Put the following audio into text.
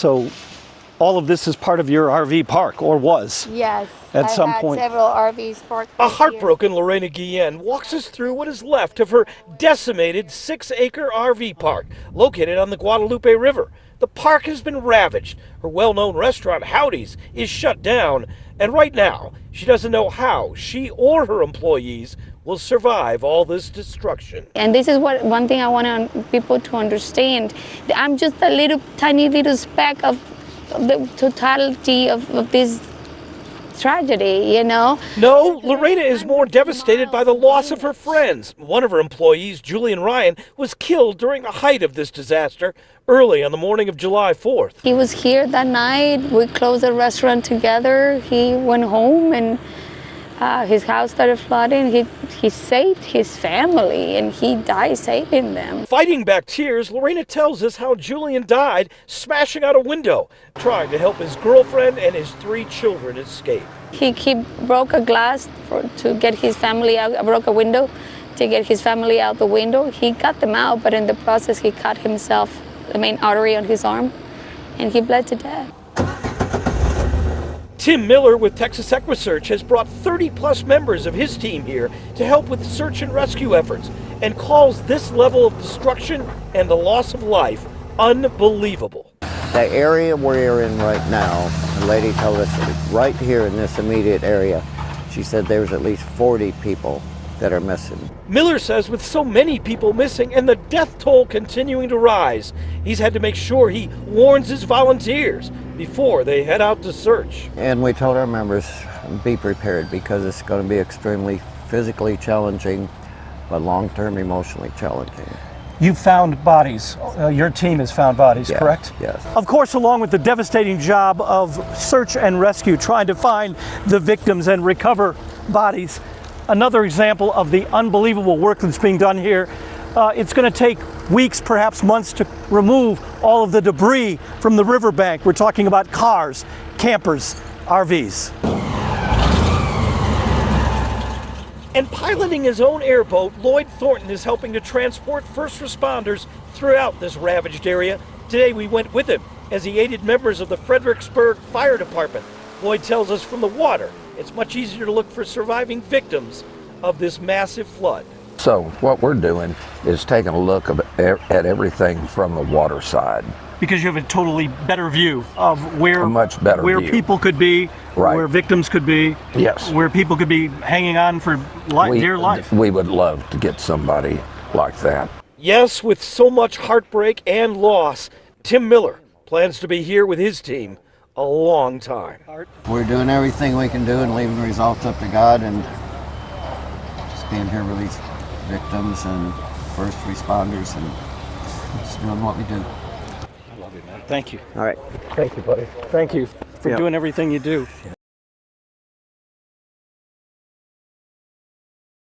So all of this is part of your RV park, or was? Yes. At some point. I've had several RVs parked A here. heartbroken Lorena Guillen walks us through what is left of her decimated 6-acre RV park located on the Guadalupe River. The park has been ravaged. Her well-known restaurant, Howdy's, is shut down. And right now, she doesn't know how she or her employees will survive all this destruction. And this is one thing I want people to understand. I'm just a tiny little speck of the totality of this tragedy, you know? No, Lorena is more devastated by the loss of her friends. One of her employees, Julian Ryan, was killed during the height of this disaster early on the morning of July 4th. He was here that night. We closed the restaurant together. He went home and his house started flooding. He saved his family and he died saving them. Fighting back tears, Lorena tells us how Julian died smashing out a window, trying to help his girlfriend and his 3 children escape. He broke a glass to get his family out, broke a window to get his family out the window. He got them out, but in the process he cut himself, the main artery on his arm, and he bled to death. Tim Miller with Texas EquiSearch has brought 30-plus members of his team here to help with search and rescue efforts and calls this level of destruction and the loss of life unbelievable. The area we're in right now, the lady told us that right here in this immediate area, she said there's at least 40 people that are missing. Miller says with so many people missing and the death toll continuing to rise, he's had to make sure he warns his volunteers before they head out to search. And we told our members, be prepared because it's going to be extremely physically challenging, but long-term emotionally challenging. You found bodies. Your team has found bodies, Yes, correct? yes. Of course, along with the devastating job of search and rescue, trying to find the victims and recover bodies, another example of the unbelievable work that's being done here. It's going to take weeks, perhaps months, to remove all of the debris from the riverbank. We're talking about cars, campers, RVs. And piloting his own airboat, Lloyd Thornton is helping to transport first responders throughout this ravaged area. Today we went with him as he aided members of the Fredericksburg Fire Department. Lloyd tells us from the water, it's much easier to look for surviving victims of this massive flood. So what we're doing is taking a look at everything from the water side. Because you have a totally better view of where, A much better where view. people could be, Right. where victims could be, Yes. where people could be hanging on for dear life. We would love to get somebody like that. Yes, with so much heartbreak and loss, Tim Miller plans to be here with his team a long time. We're doing everything we can do and leaving the results up to God and just being here with these victims and first responders and just doing what we do. I love you, man. Thank you. All right. Thank you, buddy. Thank you for Yeah. doing everything you do.